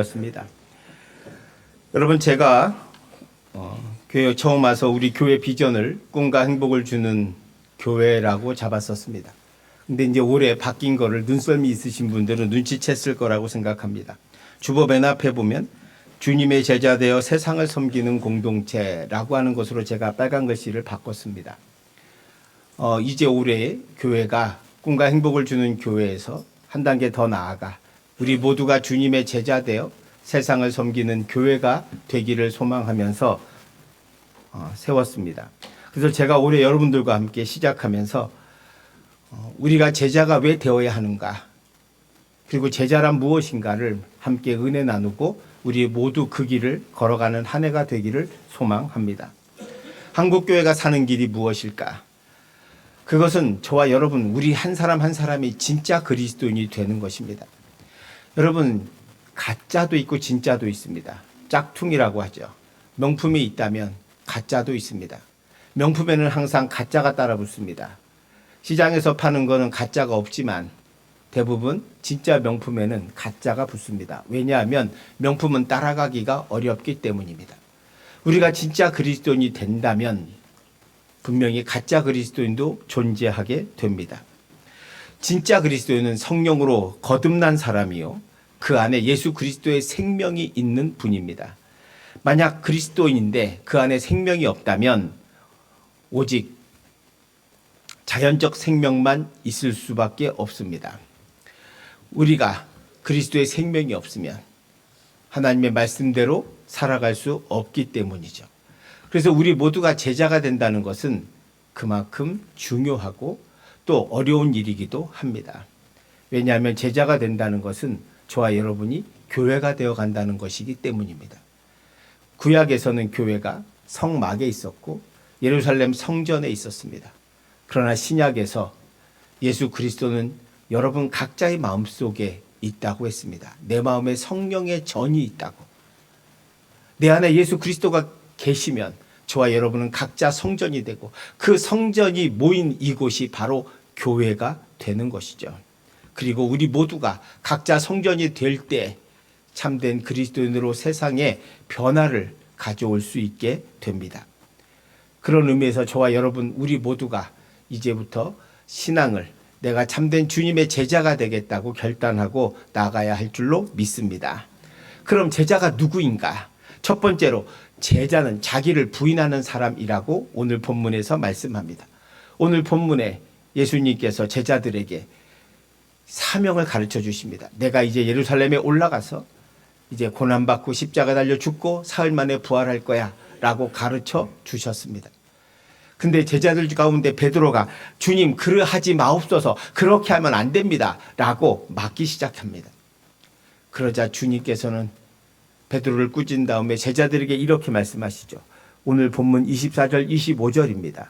습니다. 여러분, 제가 교회 처음 와서 우리 교회 비전을 꿈과 행복을 주는 교회라고 잡았었습니다. 근데 이제 올해 바뀐 거를 눈썰미 있으신 분들은 눈치챘을 거라고 생각합니다. 주보 맨 앞에 보면 주님의 제자 되어 세상을 섬기는 공동체라고 하는 것으로 제가 빨간 글씨를 바꿨습니다. 이제 올해 교회가 꿈과 행복을 주는 교회에서 한 단계 더 나아가 우리 모두가 주님의 제자 되어 세상을 섬기는 교회가 되기를 소망하면서 세웠습니다. 그래서 제가 올해 여러분들과 함께 시작하면서 우리가 제자가 왜 되어야 하는가, 그리고 제자란 무엇인가를 함께 은혜 나누고 우리 모두 그 길을 걸어가는 한 해가 되기를 소망합니다. 한국교회가 사는 길이 무엇일까? 그것은 저와 여러분, 우리 한 사람 한 사람이 진짜 그리스도인이 되는 것입니다. 여러분, 가짜도 있고 진짜도 있습니다. 짝퉁이라고 하죠. 명품이 있다면 가짜도 있습니다. 명품에는 항상 가짜가 따라 붙습니다. 시장에서 파는 거는 가짜가 없지만 대부분 진짜 명품에는 가짜가 붙습니다. 왜냐하면 명품은 따라가기가 어렵기 때문입니다. 우리가 진짜 그리스도인이 된다면 분명히 가짜 그리스도인도 존재하게 됩니다. 진짜 그리스도인은 성령으로 거듭난 사람이요, 그 안에 예수 그리스도의 생명이 있는 분입니다. 만약 그리스도인인데 그 안에 생명이 없다면 오직 자연적 생명만 있을 수밖에 없습니다. 우리가 그리스도의 생명이 없으면 하나님의 말씀대로 살아갈 수 없기 때문이죠. 그래서 우리 모두가 제자가 된다는 것은 그만큼 중요하고 또 어려운 일이기도 합니다. 왜냐하면 제자가 된다는 것은 저와 여러분이 교회가 되어 간다는 것이기 때문입니다. 구약에서는 교회가 성막에 있었고 예루살렘 성전에 있었습니다. 그러나 신약에서 예수 그리스도는 여러분 각자의 마음속에 있다고 했습니다. 내 마음에 성령의 전이 있다고. 내 안에 예수 그리스도가 계시면 저와 여러분은 각자 성전이 되고 그 성전이 모인 이곳이 바로 교회가 되는 것이죠. 그리고 우리 모두가 각자 성전이 될 때 참된 그리스도인으로 세상에 변화를 가져올 수 있게 됩니다. 그런 의미에서 저와 여러분, 우리 모두가 이제부터 신앙을 내가 참된 주님의 제자가 되겠다고 결단하고 나가야 할 줄로 믿습니다. 그럼 제자가 누구인가? 첫 번째로 제자는 자기를 부인하는 사람이라고 오늘 본문에서 말씀합니다. 오늘 본문에 예수님께서 제자들에게 사명을 가르쳐 주십니다. 내가 이제 예루살렘에 올라가서 이제 고난받고 십자가 달려 죽고 사흘 만에 부활할 거야 라고 가르쳐 주셨습니다. 근데 제자들 가운데 베드로가 주님, 그러하지 마옵소서, 그렇게 하면 안 됩니다 라고 막기 시작합니다. 그러자 주님께서는 베드로를 꾸짖은 다음에 제자들에게 이렇게 말씀하시죠. 오늘 본문 24절 25절입니다.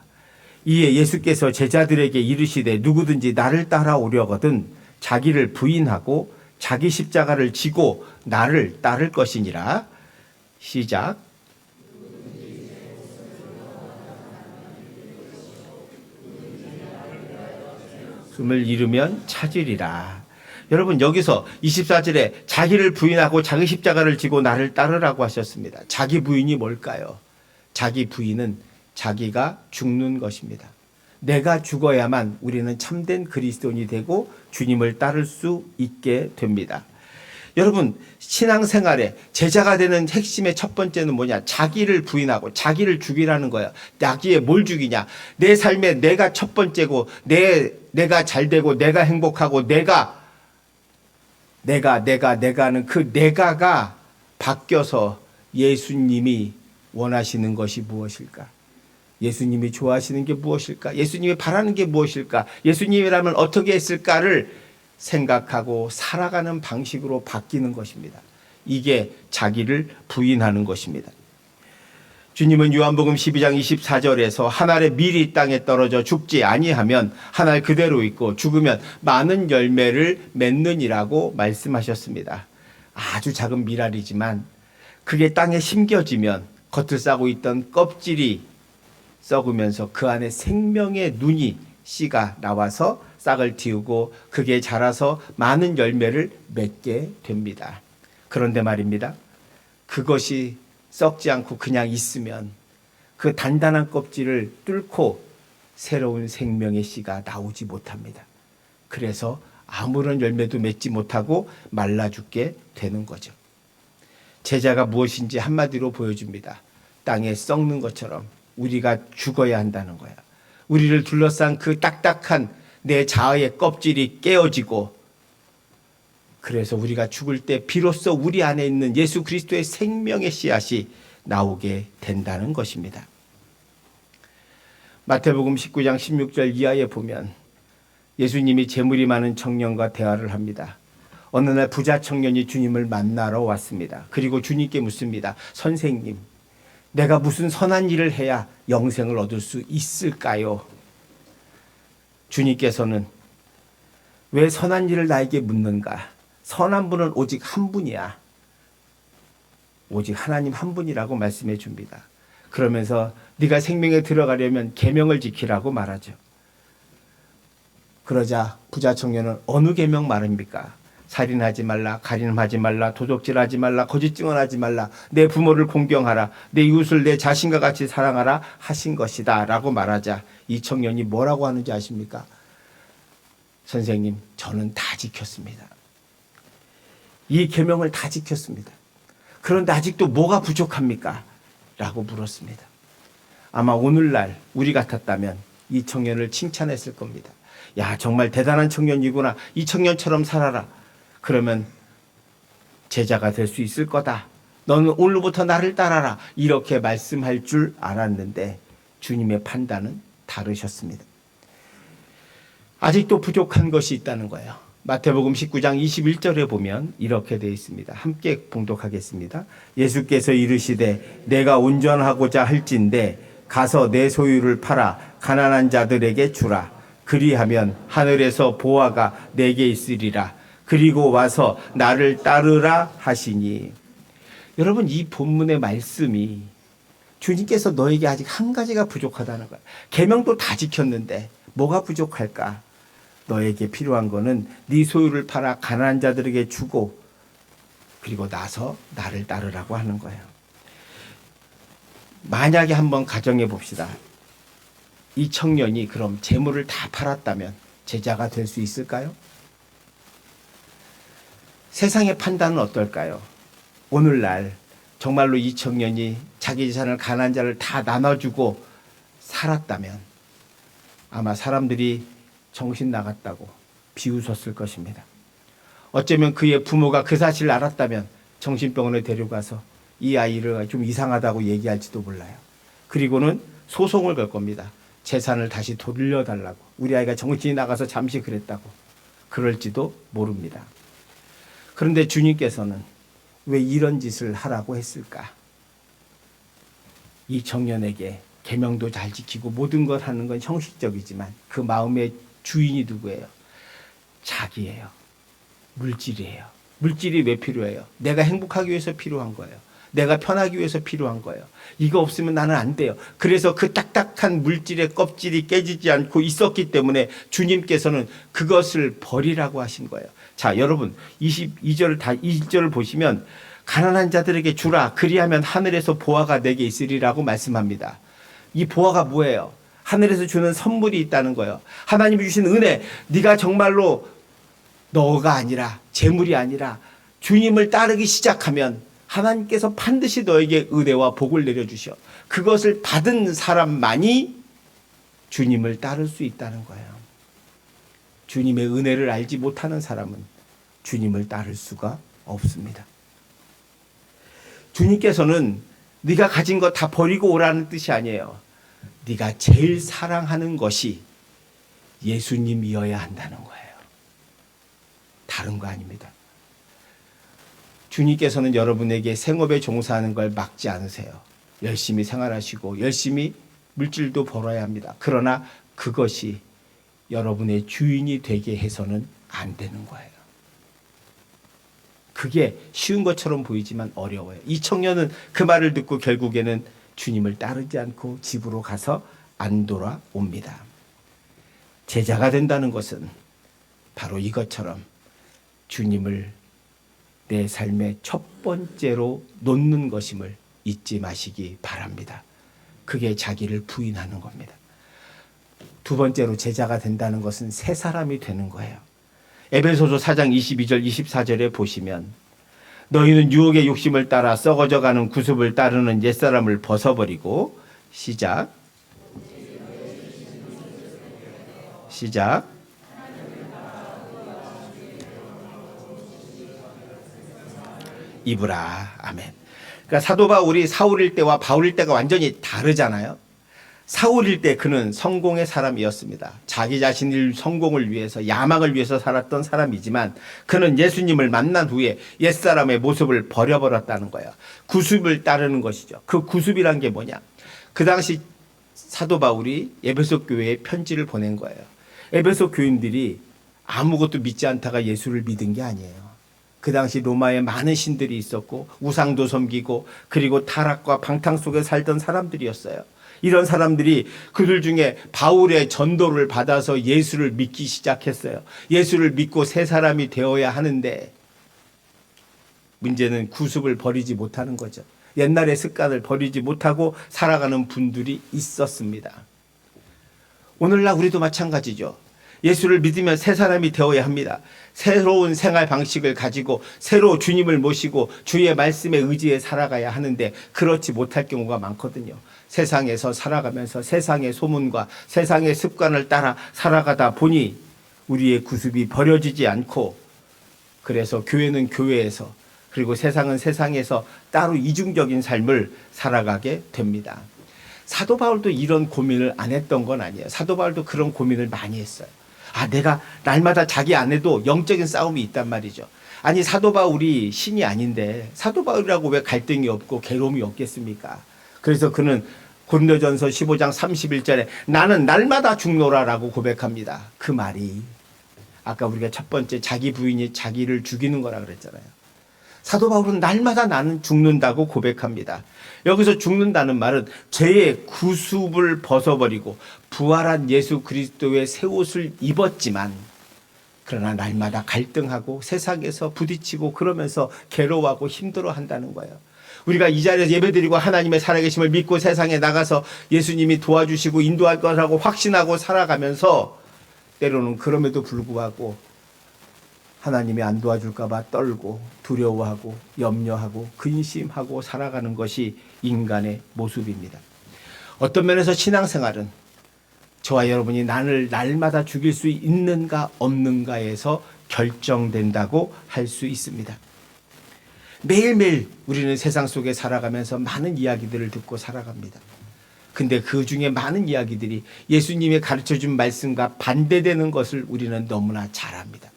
이에 예수께서 제자들에게 이르시되 누구든지 나를 따라오려거든 자기를 부인하고 자기 십자가를 지고 나를 따를 것이니라. 시작. 숨을 잃으면 찾으리라. 여러분, 여기서 24절에 자기를 부인하고 자기 십자가를 지고 나를 따르라고 하셨습니다. 자기 부인이 뭘까요? 자기 부인은 자기가 죽는 것입니다. 내가 죽어야만 우리는 참된 그리스도인이 되고 주님을 따를 수 있게 됩니다. 여러분, 신앙생활에 제자가 되는 핵심의 첫 번째는 뭐냐? 자기를 부인하고 자기를 죽이라는 거야. 자기에 뭘 죽이냐? 내 삶에 내가 첫 번째고 내가 잘되고 내가 행복하고 내가 하는 그 내가가 바뀌어서 예수님이 원하시는 것이 무엇일까? 예수님이 좋아하시는 게 무엇일까? 예수님이 바라는 게 무엇일까? 예수님이라면 어떻게 했을까를 생각하고 살아가는 방식으로 바뀌는 것입니다. 이게 자기를 부인하는 것입니다. 주님은 요한복음 12장 24절에서 한 알의 밀이 땅에 떨어져 죽지 아니하면 한 알 그대로 있고 죽으면 많은 열매를 맺느니라고 말씀하셨습니다. 아주 작은 밀알이지만 그게 땅에 심겨지면 겉을 싸고 있던 껍질이 썩으면서 그 안에 생명의 눈이 씨가 나와서 싹을 틔우고 그게 자라서 많은 열매를 맺게 됩니다. 그런데 말입니다. 그것이 썩지 않고 그냥 있으면 그 단단한 껍질을 뚫고 새로운 생명의 씨가 나오지 못합니다. 그래서 아무런 열매도 맺지 못하고 말라 죽게 되는 거죠. 제자가 무엇인지 한마디로 보여줍니다. 땅에 썩는 것처럼 우리가 죽어야 한다는 거야. 우리를 둘러싼 그 딱딱한 내 자아의 껍질이 깨어지고, 그래서 우리가 죽을 때 비로소 우리 안에 있는 예수 그리스도의 생명의 씨앗이 나오게 된다는 것입니다. 마태복음 19장 16절 이하에 보면 예수님이 재물이 많은 청년과 대화를 합니다. 어느 날 부자 청년이 주님을 만나러 왔습니다. 그리고 주님께 묻습니다. 선생님, 내가 무슨 선한 일을 해야 영생을 얻을 수 있을까요? 주님께서는 왜 선한 일을 나에게 묻는가? 선한 분은 오직 한 분이야. 오직 하나님 한 분이라고 말씀해 줍니다. 그러면서 네가 생명에 들어가려면 계명을 지키라고 말하죠. 그러자 부자 청년은 어느 계명 말입니까? 살인하지 말라, 가늠하지 말라, 도적질하지 말라, 거짓 증언하지 말라, 내 부모를 공경하라, 내 이웃을 내 자신과 같이 사랑하라 하신 것이다 라고 말하자 이 청년이 뭐라고 하는지 아십니까? 선생님, 저는 다 지켰습니다. 이 계명을 다 지켰습니다. 그런데 아직도 뭐가 부족합니까? 라고 물었습니다. 아마 오늘날 우리 같았다면 이 청년을 칭찬했을 겁니다. 야, 정말 대단한 청년이구나. 이 청년처럼 살아라. 그러면 제자가 될 수 있을 거다. 너는 오늘부터 나를 따라라. 이렇게 말씀할 줄 알았는데 주님의 판단은 다르셨습니다. 아직도 부족한 것이 있다는 거예요. 마태복음 19장 21절에 보면 이렇게 되어 있습니다. 함께 봉독하겠습니다. 예수께서 이르시되 내가 온전하고자 할진대 가서 내 소유를 팔아 가난한 자들에게 주라. 그리하면 하늘에서 보화가 내게 있으리라. 그리고 와서 나를 따르라 하시니. 여러분, 이 본문의 말씀이 주님께서 너에게 아직 한 가지가 부족하다는 거야. 계명도 다 지켰는데 뭐가 부족할까? 너에게 필요한 거는 네 소유를 팔아 가난한 자들에게 주고 그리고 나서 나를 따르라고 하는 거예요. 만약에 한번 가정해 봅시다. 이 청년이 그럼 재물을 다 팔았다면 제자가 될 수 있을까요? 세상의 판단은 어떨까요? 오늘날 정말로 이 청년이 자기 재산을 가난한 자를 다 나눠주고 살았다면 아마 사람들이 정신 나갔다고 비웃었을 것입니다. 어쩌면 그의 부모가 그 사실을 알았다면 정신병원에 데려가서 이 아이를 좀 이상하다고 얘기할지도 몰라요. 그리고는 소송을 걸 겁니다. 재산을 다시 돌려달라고. 우리 아이가 정신이 나가서 잠시 그랬다고. 그럴지도 모릅니다. 그런데 주님께서는 왜 이런 짓을 하라고 했을까? 이 청년에게 계명도 잘 지키고 모든 것 하는 건 형식적이지만 그 마음의 주인이 누구예요? 자기예요. 물질이에요. 물질이 왜 필요해요? 내가 행복하기 위해서 필요한 거예요. 내가 편하기 위해서 필요한 거예요. 이거 없으면 나는 안 돼요. 그래서 그 딱딱한 물질의 껍질이 깨지지 않고 있었기 때문에 주님께서는 그것을 버리라고 하신 거예요. 자, 여러분 22절을 보시면 가난한 자들에게 주라. 그리하면 하늘에서 보화가 내게 있으리라고 말씀합니다. 이 보화가 뭐예요? 하늘에서 주는 선물이 있다는 거예요. 하나님이 주신 은혜, 네가 정말로 너가 아니라 재물이 아니라 주님을 따르기 시작하면 하나님께서 반드시 너에게 은혜와 복을 내려주셔. 그것을 받은 사람만이 주님을 따를 수 있다는 거예요. 주님의 은혜를 알지 못하는 사람은 주님을 따를 수가 없습니다. 주님께서는 네가 가진 거 다 버리고 오라는 뜻이 아니에요. 네가 제일 사랑하는 것이 예수님이어야 한다는 거예요. 다른 거 아닙니다. 주님께서는 여러분에게 생업에 종사하는 걸 막지 않으세요. 열심히 생활하시고 열심히 물질도 벌어야 합니다. 그러나 그것이 여러분의 주인이 되게 해서는 안 되는 거예요. 그게 쉬운 것처럼 보이지만 어려워요. 이 청년은 그 말을 듣고 결국에는 주님을 따르지 않고 집으로 가서 안 돌아옵니다. 제자가 된다는 것은 바로 이것처럼 주님을 내 삶의 첫 번째로 놓는 것임을 잊지 마시기 바랍니다. 그게 자기를 부인하는 겁니다. 두 번째로 제자가 된다는 것은 새 사람이 되는 거예요. 에베소서 4장 22절 24절에 보시면 너희는 유혹의 욕심을 따라 썩어져가는 구습을 따르는 옛사람을 벗어버리고 시작 입으라. 아멘. 그러니까 사도 바울이 사울일 때와 바울일 때가 완전히 다르잖아요. 사울일 때 그는 성공의 사람이었습니다. 자기 자신의 성공을 위해서 야망을 위해서 살았던 사람이지만 그는 예수님을 만난 후에 옛사람의 모습을 버려버렸다는 거예요. 구습을 따르는 것이죠. 그 구습이란 게 뭐냐. 그 당시 사도 바울이 에베소 교회에 편지를 보낸 거예요. 에베소 교인들이 아무것도 믿지 않다가 예수를 믿은 게 아니에요. 그 당시 로마에 많은 신들이 있었고 우상도 섬기고 그리고 타락과 방탕 속에 살던 사람들이었어요. 이런 사람들이 그들 중에 바울의 전도를 받아서 예수를 믿기 시작했어요. 예수를 믿고 새 사람이 되어야 하는데 문제는 구습을 버리지 못하는 거죠. 옛날의 습관을 버리지 못하고 살아가는 분들이 있었습니다. 오늘날 우리도 마찬가지죠. 예수를 믿으면 새 사람이 되어야 합니다. 새로운 생활 방식을 가지고 새로 주님을 모시고 주의 말씀에 의지해 살아가야 하는데 그렇지 못할 경우가 많거든요. 세상에서 살아가면서 세상의 소문과 세상의 습관을 따라 살아가다 보니 우리의 구습이 버려지지 않고 그래서 교회는 교회에서 그리고 세상은 세상에서 따로 이중적인 삶을 살아가게 됩니다. 사도 바울도 이런 고민을 안 했던 건 아니에요. 사도 바울도 그런 고민을 많이 했어요. 내가 날마다 자기 안에도 영적인 싸움이 있단 말이죠. 아니 사도 바울이 신이 아닌데 사도 바울이라고 왜 갈등이 없고 괴로움이 없겠습니까? 그래서 그는 고린도전서 15장 31절에 나는 날마다 죽노라라고 고백합니다. 그 말이 아까 우리가 첫 번째 자기 부인이 자기를 죽이는 거라 그랬잖아요. 사도 바울은 날마다 나는 죽는다고 고백합니다. 여기서 죽는다는 말은 죄의 구습을 벗어버리고 부활한 예수 그리스도의 새 옷을 입었지만 그러나 날마다 갈등하고 세상에서 부딪히고 그러면서 괴로워하고 힘들어한다는 거예요. 우리가 이 자리에서 예배드리고 하나님의 살아계심을 믿고 세상에 나가서 예수님이 도와주시고 인도할 거라고 확신하고 살아가면서 때로는 그럼에도 불구하고 하나님이 안 도와줄까 봐 떨고 두려워하고 염려하고 근심하고 살아가는 것이 인간의 모습입니다. 어떤 면에서 신앙생활은 저와 여러분이 나를 날마다 죽일 수 있는가 없는가에서 결정된다고 할 수 있습니다. 매일매일 우리는 세상 속에 살아가면서 많은 이야기들을 듣고 살아갑니다. 근데 그 중에 많은 이야기들이 예수님이 가르쳐준 말씀과 반대되는 것을 우리는 너무나 잘 압니다.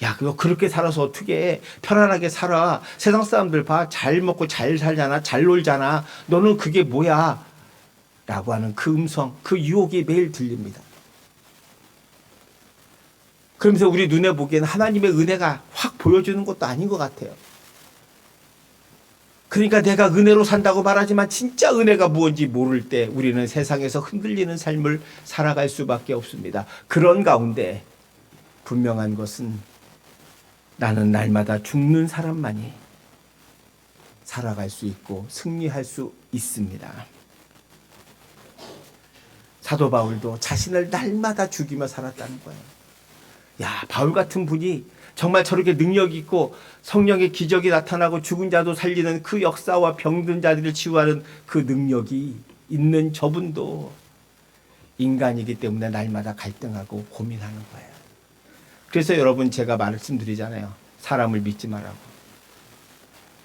야, 그거 그렇게 살아서 어떻게 편안하게 살아. 세상 사람들 봐. 잘 먹고 잘 살잖아. 잘 놀잖아. 너는 그게 뭐야? 라고 하는 그 음성, 그 유혹이 매일 들립니다. 그러면서 우리 눈에 보기에는 하나님의 은혜가 확 보여주는 것도 아닌 것 같아요. 그러니까 내가 은혜로 산다고 말하지만 진짜 은혜가 무엇인지 모를 때 우리는 세상에서 흔들리는 삶을 살아갈 수밖에 없습니다. 그런 가운데 분명한 것은 나는 날마다 죽는 사람만이 살아갈 수 있고 승리할 수 있습니다. 사도 바울도 자신을 날마다 죽이며 살았다는 거예요. 야, 바울 같은 분이 정말 저렇게 능력 있고 성령의 기적이 나타나고 죽은 자도 살리는 그 역사와 병든 자들을 치유하는 그 능력이 있는 저분도 인간이기 때문에 날마다 갈등하고 고민하는 거예요. 그래서 여러분 제가 말씀드리잖아요. 사람을 믿지 말라고.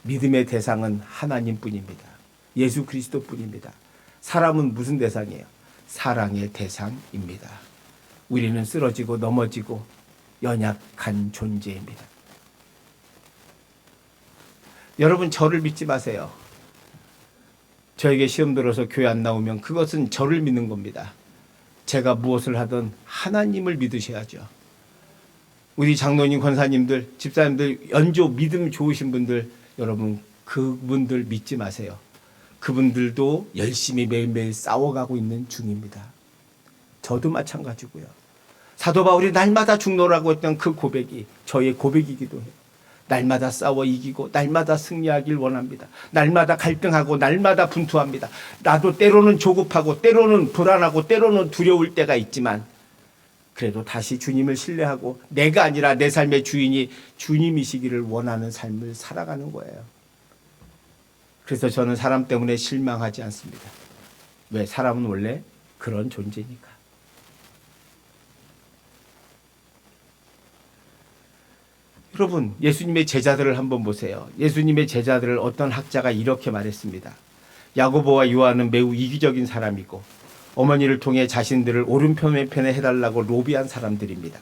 믿음의 대상은 하나님뿐입니다. 예수 그리스도뿐입니다. 사람은 무슨 대상이에요? 사랑의 대상입니다. 우리는 쓰러지고 넘어지고 연약한 존재입니다. 여러분 저를 믿지 마세요. 저에게 시험 들어서 교회 안 나오면 그것은 저를 믿는 겁니다. 제가 무엇을 하든 하나님을 믿으셔야죠. 우리 장로님, 권사님들, 집사님들, 연조 믿음 좋으신 분들, 여러분 그분들 믿지 마세요. 그분들도 열심히 매일매일 싸워가고 있는 중입니다. 저도 마찬가지고요. 사도 바울이 날마다 죽노라고 했던 그 고백이 저의 고백이기도 해요. 날마다 싸워 이기고 날마다 승리하길 원합니다. 날마다 갈등하고 날마다 분투합니다. 나도 때로는 조급하고 때로는 불안하고 때로는 두려울 때가 있지만 그래도 다시 주님을 신뢰하고 내가 아니라 내 삶의 주인이 주님이시기를 원하는 삶을 살아가는 거예요. 그래서 저는 사람 때문에 실망하지 않습니다. 왜? 사람은 원래 그런 존재니까. 여러분, 예수님의 제자들을 한번 보세요. 예수님의 제자들을 어떤 학자가 이렇게 말했습니다. 야고보와 요한은 매우 이기적인 사람이고 어머니를 통해 자신들을 오른편에 해달라고 로비한 사람들입니다.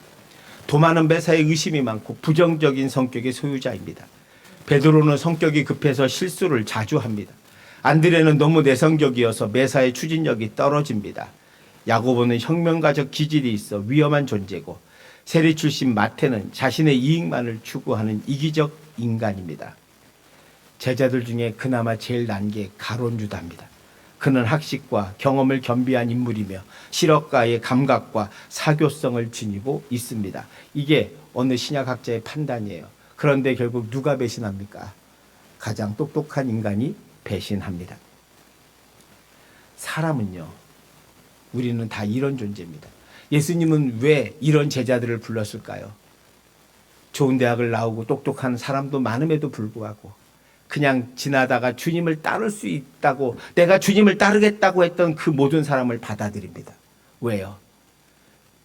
도마는 매사에 의심이 많고 부정적인 성격의 소유자입니다. 베드로는 성격이 급해서 실수를 자주 합니다. 안드레는 너무 내성적이어서 매사에 추진력이 떨어집니다. 야고보는 혁명가적 기질이 있어 위험한 존재고 세리 출신 마태는 자신의 이익만을 추구하는 이기적 인간입니다. 제자들 중에 그나마 제일 난 게 가룟 유다입니다. 그는 학식과 경험을 겸비한 인물이며 실업가의 감각과 사교성을 지니고 있습니다. 이게 어느 신약학자의 판단이에요. 그런데 결국 누가 배신합니까? 가장 똑똑한 인간이 배신합니다. 사람은요, 우리는 다 이런 존재입니다. 예수님은 왜 이런 제자들을 불렀을까요? 좋은 대학을 나오고 똑똑한 사람도 많음에도 불구하고 그냥 지나다가 주님을 따를 수 있다고, 내가 주님을 따르겠다고 했던 그 모든 사람을 받아들입니다. 왜요?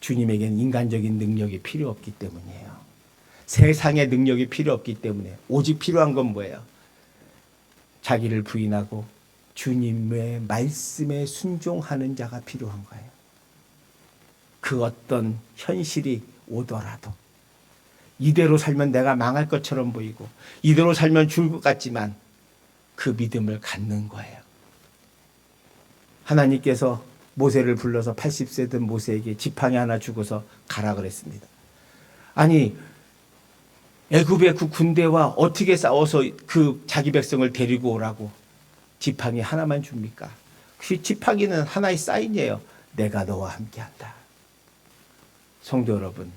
주님에게는 인간적인 능력이 필요 없기 때문이에요. 세상의 능력이 필요 없기 때문에 오직 필요한 건 뭐예요? 자기를 부인하고 주님의 말씀에 순종하는 자가 필요한 거예요. 그 어떤 현실이 오더라도 이대로 살면 내가 망할 것처럼 보이고 이대로 살면 죽을 것 같지만 그 믿음을 갖는 거예요. 하나님께서 모세를 불러서 80세 된 모세에게 지팡이 하나 주고서 가라 그랬습니다. 아니, 애굽의 그 군대와 어떻게 싸워서 그 자기 백성을 데리고 오라고 지팡이 하나만 줍니까? 그 지팡이는 하나의 사인이에요. 내가 너와 함께한다. 성도 여러분,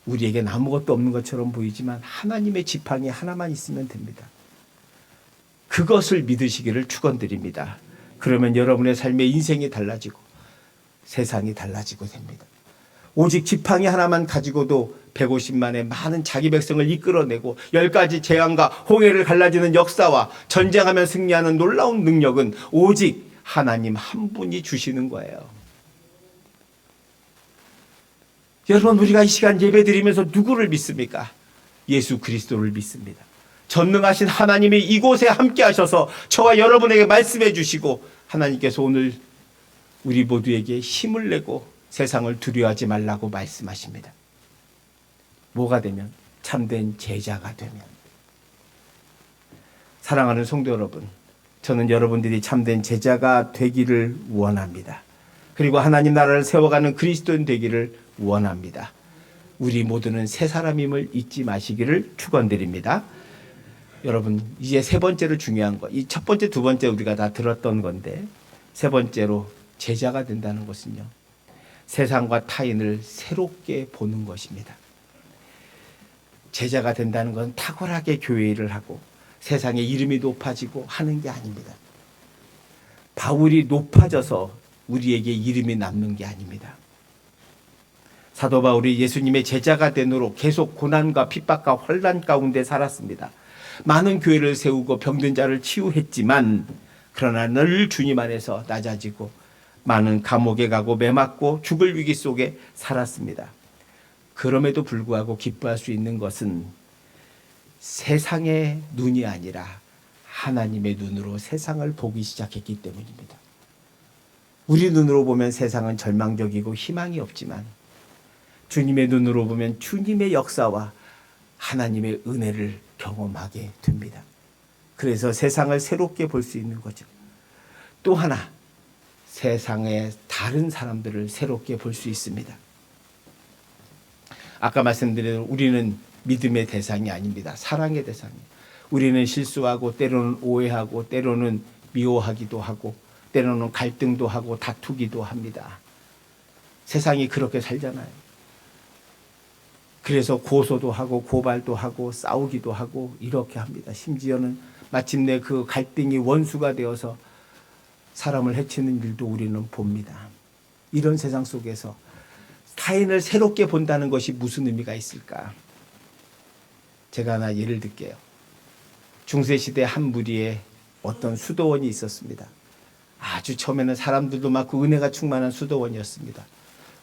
우리에겐 아무것도 없는 것처럼 보이지만 하나님의 지팡이 하나만 있으면 됩니다. 그것을 믿으시기를 축원드립니다. 그러면 여러분의 삶의 인생이 달라지고 세상이 달라지고 됩니다. 오직 지팡이 하나만 가지고도 150만의 많은 자기 백성을 이끌어내고 10가지 재앙과 홍해를 갈라지는 역사와 전쟁하며 승리하는 놀라운 능력은 오직 하나님 한 분이 주시는 거예요. 여러분, 우리가 이 시간 예배드리면서 누구를 믿습니까? 예수 그리스도를 믿습니다. 전능하신 하나님이 이곳에 함께 하셔서 저와 여러분에게 말씀해 주시고 하나님께서 오늘 우리 모두에게 힘을 내고 세상을 두려워하지 말라고 말씀하십니다. 뭐가 되면? 참된 제자가 되면. 사랑하는 성도 여러분, 저는 여러분들이 참된 제자가 되기를 원합니다. 그리고 하나님 나라를 세워가는 그리스도인 되기를 원합니다. 우리 모두는 새 사람임을 잊지 마시기를 축원드립니다. 여러분, 이제 세 번째로 중요한 거, 이 첫 번째, 두 번째 우리가 다 들었던 건데 세 번째로 제자가 된다는 것은요, 세상과 타인을 새롭게 보는 것입니다. 제자가 된다는 건 탁월하게 교회 일을 하고 세상의 이름이 높아지고 하는 게 아닙니다. 바울이 높아져서 우리에게 이름이 남는 게 아닙니다. 사도 바울이 예수님의 제자가 되도록 계속 고난과 핍박과 환난 가운데 살았습니다. 많은 교회를 세우고 병든 자를 치유했지만 그러나 늘 주님 안에서 낮아지고 많은 감옥에 가고 매맞고 죽을 위기 속에 살았습니다. 그럼에도 불구하고 기뻐할 수 있는 것은 세상의 눈이 아니라 하나님의 눈으로 세상을 보기 시작했기 때문입니다. 우리 눈으로 보면 세상은 절망적이고 희망이 없지만 주님의 눈으로 보면 주님의 역사와 하나님의 은혜를 경험하게 됩니다. 그래서 세상을 새롭게 볼 수 있는 거죠. 또 하나, 세상의 다른 사람들을 새롭게 볼 수 있습니다. 아까 말씀드린 우리는 믿음의 대상이 아닙니다. 사랑의 대상이에요. 우리는 실수하고 때로는 오해하고 때로는 미워하기도 하고 때로는 갈등도 하고 다투기도 합니다. 세상이 그렇게 살잖아요. 그래서 고소도 하고 고발도 하고 싸우기도 하고 이렇게 합니다. 심지어는 마침내 그 갈등이 원수가 되어서 사람을 해치는 일도 우리는 봅니다. 이런 세상 속에서 타인을 새롭게 본다는 것이 무슨 의미가 있을까? 제가 하나 예를 들게요. 중세시대 한 무리에 어떤 수도원이 있었습니다. 아주 처음에는 사람들도 많고 은혜가 충만한 수도원이었습니다.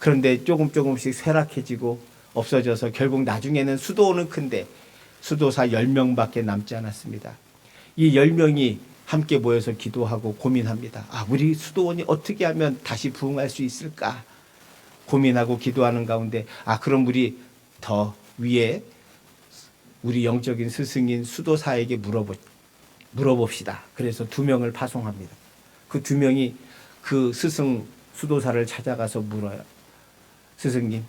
그런데 조금씩 쇠락해지고 없어져서 결국 나중에는 수도원은 큰데 수도사 10명밖에 남지 않았습니다. 이 10명이 함께 모여서 기도하고 고민합니다. 우리 수도원이 어떻게 하면 다시 부흥할 수 있을까? 고민하고 기도하는 가운데 그럼 우리 더 위에 우리 영적인 스승인 수도사에게 물어봅시다. 그래서 2명을 파송합니다. 그 2명이 그 스승 수도사를 찾아가서 물어요. 스승님,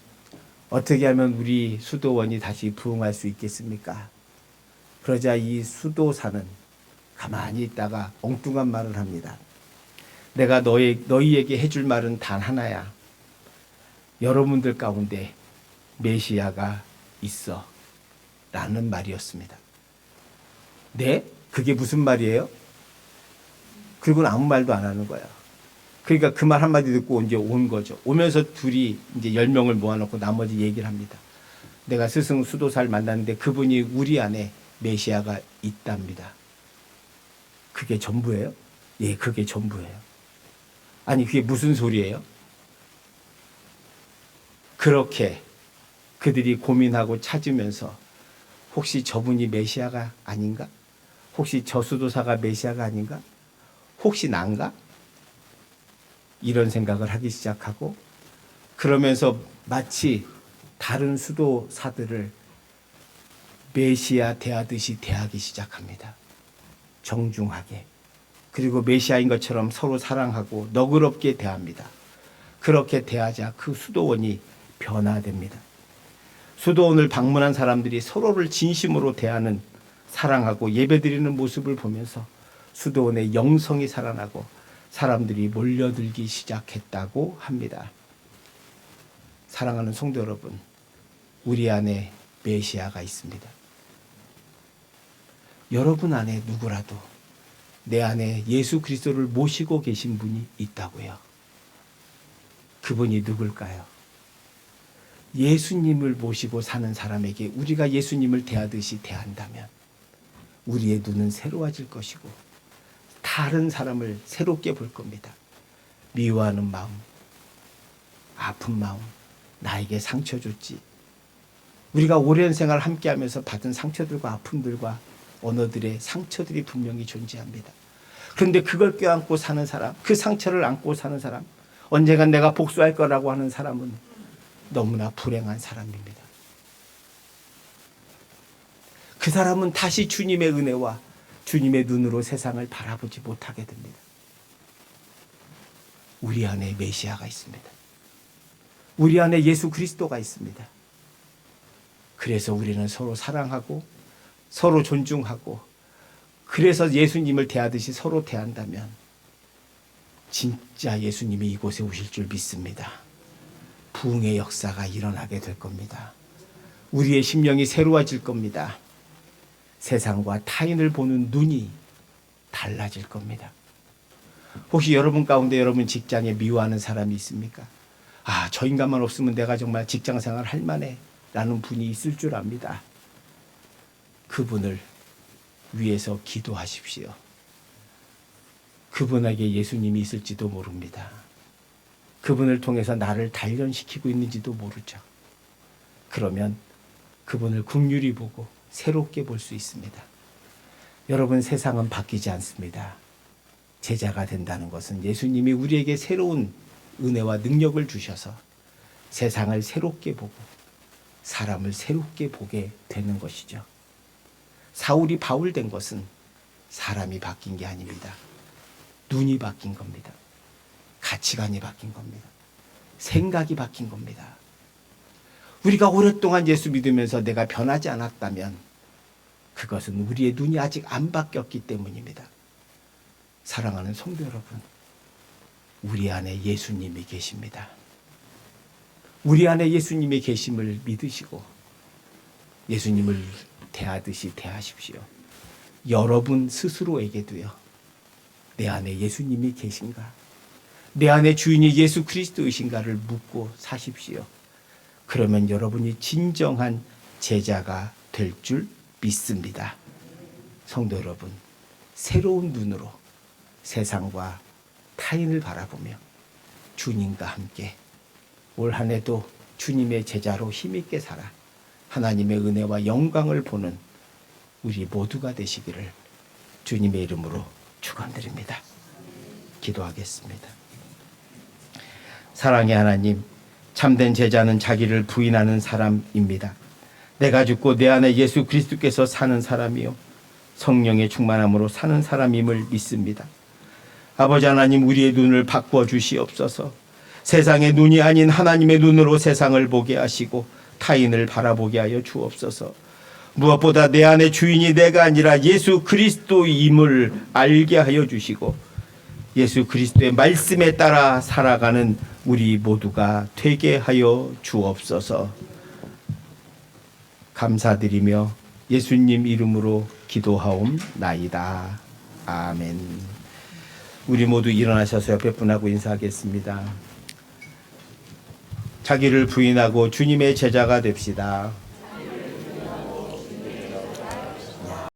어떻게 하면 우리 수도원이 다시 부흥할 수 있겠습니까? 그러자 이 수도사는 가만히 있다가 엉뚱한 말을 합니다. 내가 너희에게 해줄 말은 단 하나야. 여러분들 가운데 메시아가 있어. 라는 말이었습니다. 네? 그게 무슨 말이에요? 그리고는 아무 말도 안 하는 거야. 그러니까 그 말 한마디 듣고 이제 온 거죠. 오면서 둘이 이제 10명을 모아놓고 나머지 얘기를 합니다. 내가 스승 수도사를 만났는데 그분이 우리 안에 메시아가 있답니다. 그게 전부예요? 예, 그게 전부예요. 아니, 그게 무슨 소리예요? 그렇게 그들이 고민하고 찾으면서 혹시 저분이 메시아가 아닌가? 혹시 저 수도사가 메시아가 아닌가? 혹시 난가? 이런 생각을 하기 시작하고 그러면서 마치 다른 수도사들을 메시아 대하듯이 대하기 시작합니다. 정중하게. 그리고 메시아인 것처럼 서로 사랑하고 너그럽게 대합니다. 그렇게 대하자 그 수도원이 변화됩니다. 수도원을 방문한 사람들이 서로를 진심으로 대하는, 사랑하고 예배드리는 모습을 보면서 수도원의 영성이 살아나고 사람들이 몰려들기 시작했다고 합니다. 사랑하는 성도 여러분, 우리 안에 메시아가 있습니다. 여러분 안에 누구라도 내 안에 예수 그리스도를 모시고 계신 분이 있다고요. 그분이 누굴까요? 예수님을 모시고 사는 사람에게 우리가 예수님을 대하듯이 대한다면 우리의 눈은 새로워질 것이고 다른 사람을 새롭게 볼 겁니다. 미워하는 마음, 아픈 마음, 나에게 상처 줬지. 우리가 오랜 생활 함께하면서 받은 상처들과 아픔들과 언어들의 상처들이 분명히 존재합니다. 그런데 그걸 껴안고 사는 사람, 그 상처를 안고 사는 사람, 언젠간 내가 복수할 거라고 하는 사람은 너무나 불행한 사람입니다. 그 사람은 다시 주님의 은혜와 주님의 눈으로 세상을 바라보지 못하게 됩니다. 우리 안에 메시아가 있습니다. 우리 안에 예수 그리스도가 있습니다. 그래서 우리는 서로 사랑하고 서로 존중하고 그래서 예수님을 대하듯이 서로 대한다면 진짜 예수님이 이곳에 오실 줄 믿습니다. 부흥의 역사가 일어나게 될 겁니다. 우리의 심령이 새로워질 겁니다. 세상과 타인을 보는 눈이 달라질 겁니다. 혹시 여러분 가운데 여러분 직장에 미워하는 사람이 있습니까? 저 인간만 없으면 내가 정말 직장 생활 할 만해 라는 분이 있을 줄 압니다. 그분을 위해서 기도하십시오. 그분에게 예수님이 있을지도 모릅니다. 그분을 통해서 나를 단련시키고 있는지도 모르죠. 그러면 그분을 긍휼히 보고 새롭게 볼 수 있습니다. 여러분, 세상은 바뀌지 않습니다. 제자가 된다는 것은 예수님이 우리에게 새로운 은혜와 능력을 주셔서 세상을 새롭게 보고 사람을 새롭게 보게 되는 것이죠. 사울이 바울 된 것은 사람이 바뀐 게 아닙니다. 눈이 바뀐 겁니다. 가치관이 바뀐 겁니다. 생각이 바뀐 겁니다. 우리가 오랫동안 예수 믿으면서 내가 변하지 않았다면 그것은 우리의 눈이 아직 안 바뀌었기 때문입니다. 사랑하는 성도 여러분, 우리 안에 예수님이 계십니다. 우리 안에 예수님이 계심을 믿으시고 예수님을 대하듯이 대하십시오. 여러분 스스로에게도요. 내 안에 예수님이 계신가? 내 안에 주인이 예수 그리스도이신가를 묻고 사십시오. 그러면 여러분이 진정한 제자가 될 줄 믿습니다. 성도 여러분, 새로운 눈으로 세상과 타인을 바라보며 주님과 함께 올 한 해도 주님의 제자로 힘있게 살아 하나님의 은혜와 영광을 보는 우리 모두가 되시기를 주님의 이름으로 축원드립니다. 기도하겠습니다. 사랑의 하나님, 참된 제자는 자기를 부인하는 사람입니다. 내가 죽고 내 안에 예수 그리스도께서 사는 사람이요 성령의 충만함으로 사는 사람임을 믿습니다. 아버지 하나님, 우리의 눈을 바꾸어 주시옵소서. 세상의 눈이 아닌 하나님의 눈으로 세상을 보게 하시고 타인을 바라보게 하여 주옵소서. 무엇보다 내 안에 주인이 내가 아니라 예수 그리스도임을 알게 하여 주시고 예수 그리스도의 말씀에 따라 살아가는 우리 모두가 되게 하여 주옵소서. 감사드리며 예수님 이름으로 기도하옵나이다. 아멘. 우리 모두 일어나셔서 옆에 분하고 인사하겠습니다. 자기를 부인하고 주님의 제자가 됩시다.